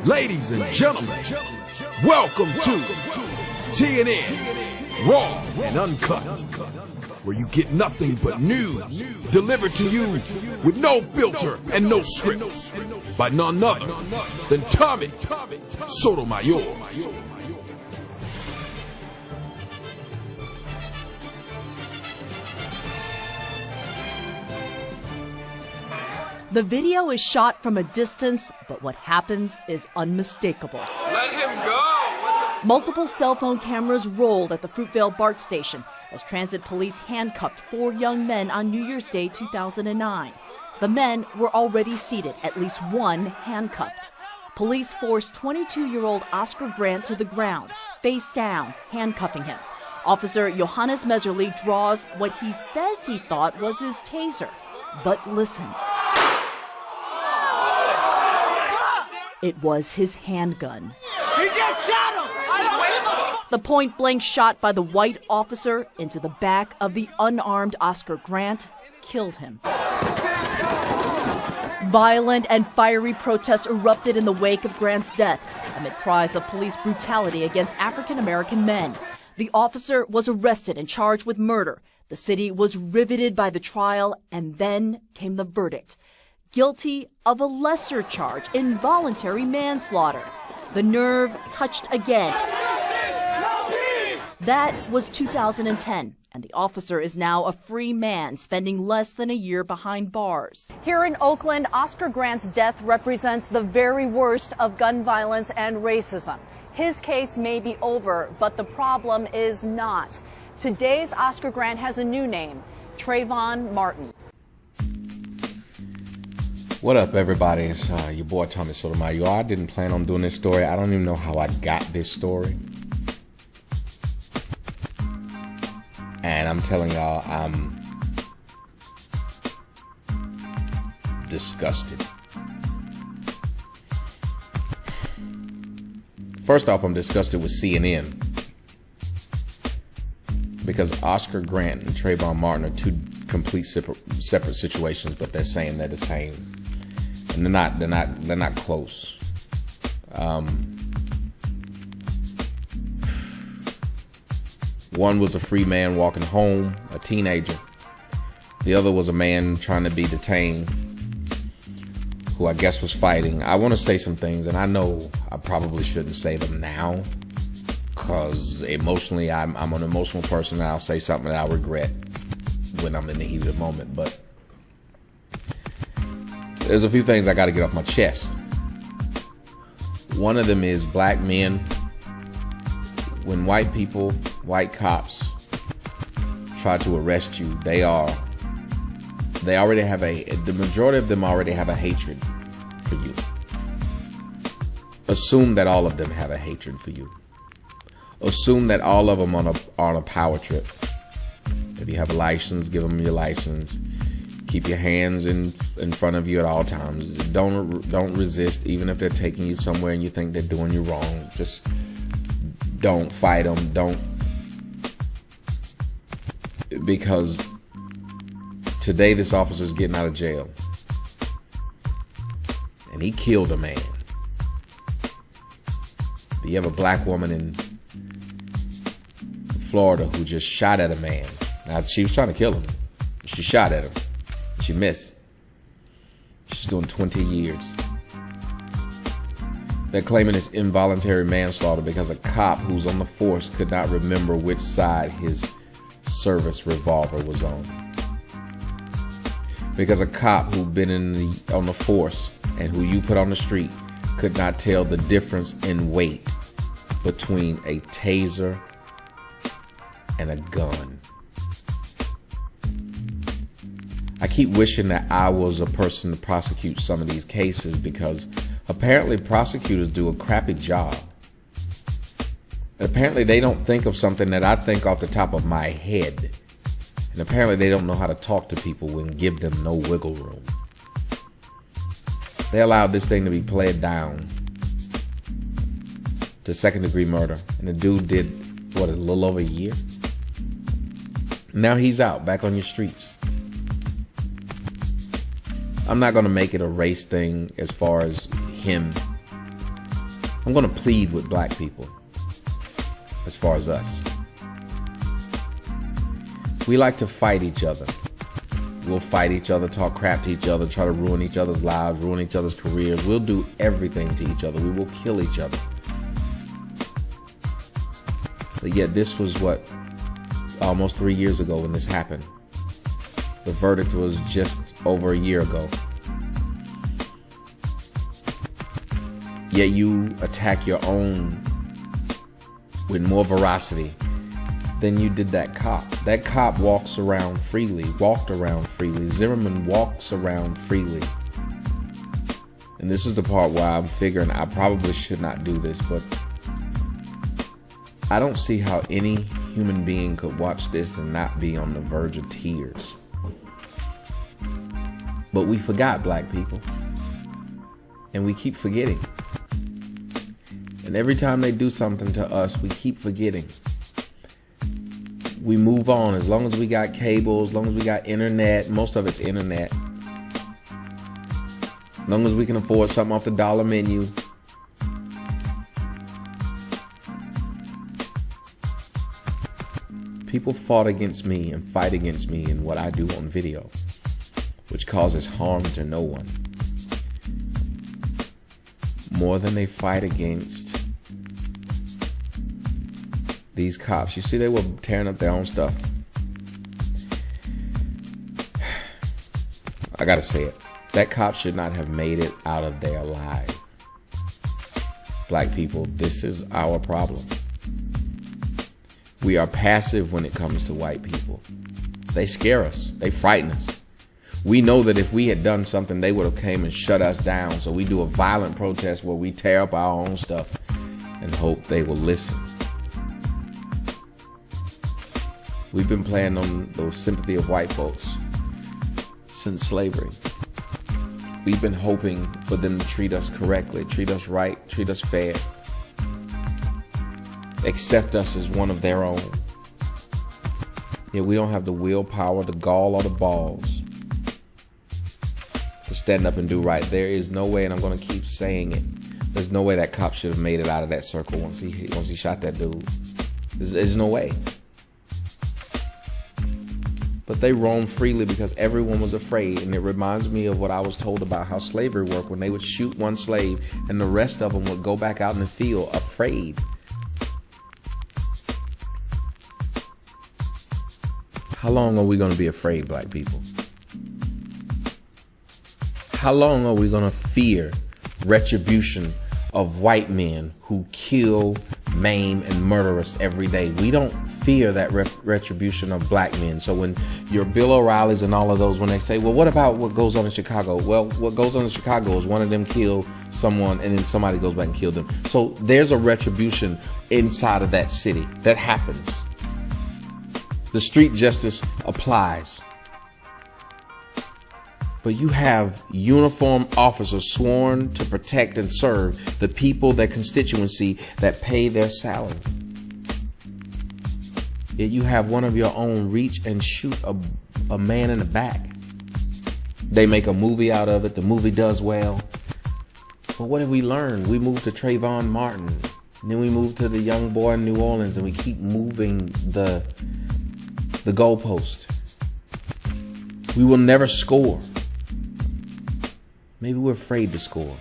Ladies and gentlemen, welcome to TNN Raw and Uncut, where you get nothing but news delivered to you with no filter and no script by none other than Tommy Sotomayor. The video is shot from a distance, but what happens is unmistakable. Let him go! Multiple cell phone cameras rolled at the Fruitvale BART station as transit police handcuffed 4 young men on New Year's Day 2009. The men were already seated, at least one handcuffed. Police forced 22-year-old Oscar Grant to the ground, face down, handcuffing him. Officer Johannes Meserly draws what he says he thought was his taser. But listen. It was his handgun. He just shot him! The point-blank shot by the white officer into the back of the unarmed Oscar Grant killed him. Violent and fiery protests erupted in the wake of Grant's death amid cries of police brutality against African-American men. The officer was arrested and charged with murder. The city was riveted by the trial, and then came the verdict. Guilty of a lesser charge, involuntary manslaughter. The nerve touched again. That was 2010, and the officer is now a free man, spending less than a year behind bars. Here in Oakland, Oscar Grant's death represents the very worst of gun violence and racism. His case may be over, but the problem is not. Today's Oscar Grant has a new name, Trayvon Martin. What up, everybody? It's your boy Tommy Sotomayor. I didn't plan on doing this story. I don't even know how I got this story. And I'm telling y'all, I'm disgusted. First off, I'm disgusted with CNN. Because Oscar Grant and Trayvon Martin are two complete separate situations, but they're saying they're the same. And they're not close. One was a free man walking home, a teenager. The other was a man trying to be detained, who I guess was fighting. I want to say some things, and I know I probably shouldn't say them now, because emotionally, I'm an emotional person, and I'll say something that I'll regret when I'm in the heat of the moment. But there's a few things I got to get off my chest. One of them is black men. When white people, white cops try to arrest you, the majority of them already have a hatred for you. Assume that all of them have a hatred for you. Assume that all of them are on a power trip. If you have a license, give them your license. Keep your hands in front of you at all times. Don't resist, even if they're taking you somewhere and you think they're doing you wrong. Just don't fight them. Because today this officer's getting out of jail. And he killed a man. You have a black woman in Florida who just shot at a man. Now, she was trying to kill him. She shot at him. She missed. She's doing 20 years. They're claiming it's involuntary manslaughter because a cop who's on the force could not remember which side his service revolver was on. Because a cop who'd been on the force and who you put on the street could not tell the difference in weight between a taser and a gun. I keep wishing that I was a person to prosecute some of these cases, because apparently prosecutors do a crappy job. Apparently they don't think of something that I think off the top of my head. And apparently they don't know how to talk to people and give them no wiggle room. They allowed this thing to be played down to second-degree murder. And the dude did, a little over a year? Now he's out, back on your streets. I'm not going to make it a race thing as far as him I'm going to plead with black people as far as us. We like to fight each other. We'll fight each other, talk crap to each other, try to ruin each other's lives, ruin each other's careers. We'll do everything to each other. We will kill each other. But yet this was what, almost 3 years ago when this happened. The verdict was just over a year ago. Yet you attack your own with more veracity than you did that cop. That cop walked around freely. Zimmerman walks around freely. And this is the part where I'm figuring I probably should not do this, but I don't see how any human being could watch this and not be on the verge of tears. But we forgot, black people. And we keep forgetting. And every time they do something to us, we keep forgetting. We move on. As long as we got cable, as long as we got internet, most of it's internet. As long as we can afford something off the dollar menu. People fought against me and fight against me in what I do on video, which causes harm to no one, more than they fight against these cops. You see, they were tearing up their own stuff. I gotta say it. That cop should not have made it out of there alive. Black people, this is our problem. We are passive when it comes to white people. They scare us. They frighten us. We know that if we had done something, they would have came and shut us down. So we do a violent protest where we tear up our own stuff and hope they will listen. We've been playing on the sympathy of white folks since slavery. We've been hoping for them to treat us correctly, treat us right, treat us fair, accept us as one of their own. Yet we don't have the willpower, the gall, or the balls to stand up and do right. There is no way, and I'm going to keep saying it, there's no way that cop should have made it out of that circle once he shot that dude. There's no way. But they roamed freely because everyone was afraid. And it reminds me of what I was told about how slavery worked, when they would shoot one slave and the rest of them would go back out in the field afraid. How long are we going to be afraid, black people? How long are we going to fear retribution of white men who kill, maim, and murder us every day? We don't fear that retribution of black men. So when your Bill O'Reillys and all of those, when they say, well, what about what goes on in Chicago? Well, what goes on in Chicago is one of them kill someone and then somebody goes back and kills them. So there's a retribution inside of that city that happens. The street justice applies. But you have uniformed officers sworn to protect and serve the people, their constituency, that pay their salary. Yet you have one of your own reach and shoot a man in the back. They make a movie out of it. The movie does well. But what have we learned? We moved to Trayvon Martin. And then we moved to the young boy in New Orleans, and we keep moving the goalpost. We will never score. Maybe we're afraid to score.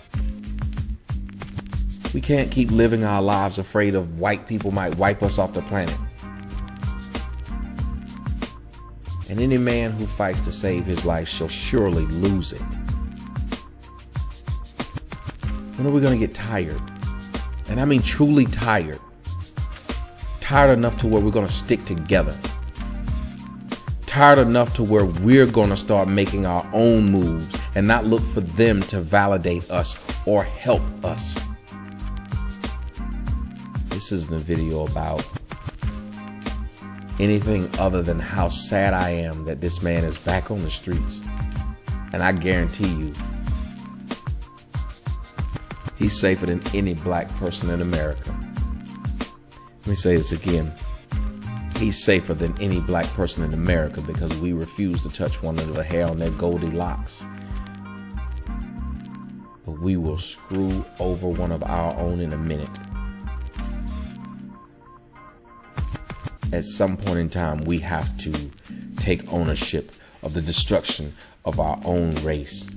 We can't keep living our lives afraid of white people might wipe us off the planet. And any man who fights to save his life shall surely lose it. When are we going to get tired? And I mean truly tired. Tired enough to where we're going to stick together. Tired enough to where we're going to start making our own moves and not look for them to validate us or help us. This isn't a video about anything other than how sad I am that this man is back on the streets. And I guarantee you, he's safer than any black person in America. Let me say this again. He's safer than any black person in America because we refuse to touch one of the hair on their goldy locks. but we will screw over one of our own in a minute. At some point in time, we have to take ownership of the destruction of our own race.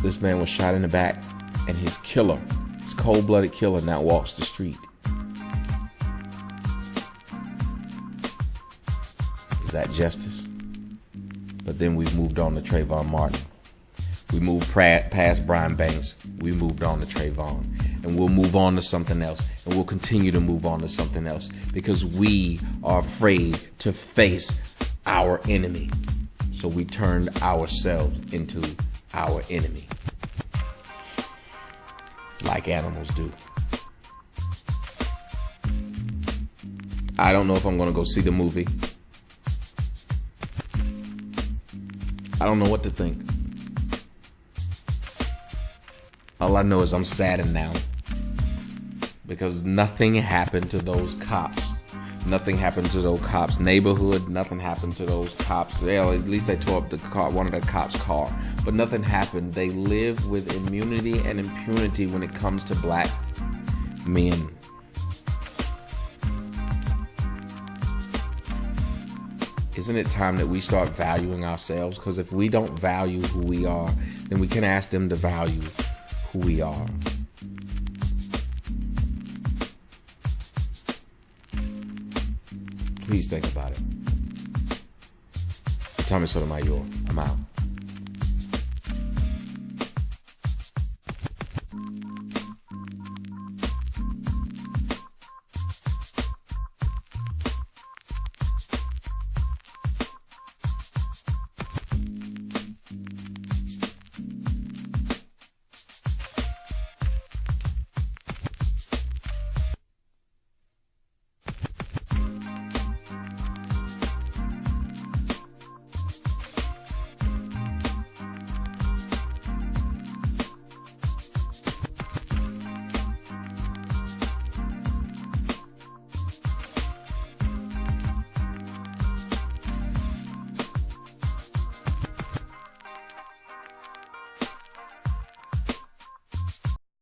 This man was shot in the back, and his killer, his cold-blooded killer, now walks the street. Is that justice? But then we've moved on to Trayvon Martin. We moved past Brian Banks. We moved on to Trayvon. And we'll move on to something else. And we'll continue to move on to something else. Because we are afraid to face our enemy. So we turned ourselves into our enemy. Like animals do. I don't know if I'm going to go see the movie. I don't know what to think. All I know is I'm saddened now. Because nothing happened to those cops. Nothing happened to those cops' neighborhood. Nothing happened to those cops. Well, at least they tore up the car, one of the cops' car. But nothing happened. They live with immunity and impunity when it comes to black men. Isn't it time that we start valuing ourselves? Because if we don't value who we are, then we can ask them to value who we are. Please think about it. Tommy Sotomayor, I'm out.